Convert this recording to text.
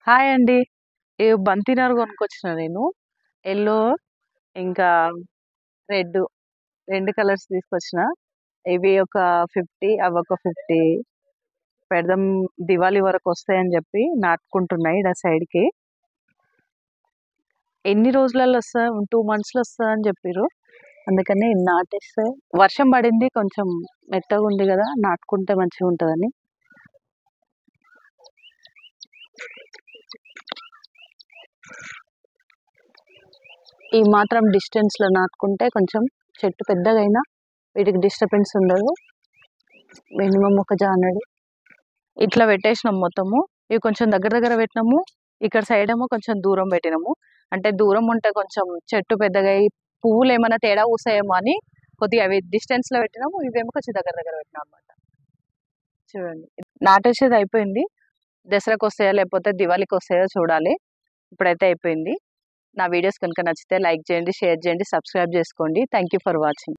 Hi అండి. బంతినారు కొనుక్కొచ్చిన నేను. Yellow ఇంకా రెడ్ 2 కలర్స్ తీసుకొచ్చిన. ఇవి ఒక 50, అవొక 50 పెడదాం, దివాళీ వరకు వస్తాయని చెప్పి నాటుకుంటున్నాయి ఈడ సైడ్‌కి. ఎన్ని రోజులలో వస్తది? 2 మంత్స్‌లో వస్తదని చెప్పిర్రు. అందుకని నాటేస్తే వర్షం పడింది, కొంచెం మెత్తగుంది కదా, నాటుకుంటే మంచిగుంటదని. ఈ మాత్రం డిస్టెన్స్‌లో నాటుకుంటే కొంచెం చెట్టు పెద్దగైనా వీటికి డిస్టర్బెన్స్ ఉండదు. మినిమమ్ ఒక జానెడు ఇట్లా పెట్టేసినాం మొత్తము. ఇవి కొంచెం దగ్గర దగ్గర పెట్టినాము. ఇక్కడ సైడ్ ఏమో కొంచెం దూరం పెట్టినాము. అంటే దూరం ఉంటే కొంచెం చెట్టు పెద్దగా అయ్యి పువ్వులు ఏమైనా తేడా పూస్తాయేమో అని కొద్దిగా అవి డిస్టెన్స్‌లో పెట్టినాము. ఇవేమో కొంచెం దగ్గర దగ్గర పెట్టినాం అన్నమాట. చూడండి, నాటేసేది అయిపోయింది. దసరాకి వస్తాయో లేకపోతే దివాళీకి వస్తాయో చూడాలి. ఇప్పుడైతే అయిపోయింది. నా వీడియోస్ కనుక నచ్చితే లైక్ చేయండి, షేర్ చేయండి, సబ్స్క్రైబ్ చేసుకోండి. Thank you for watching.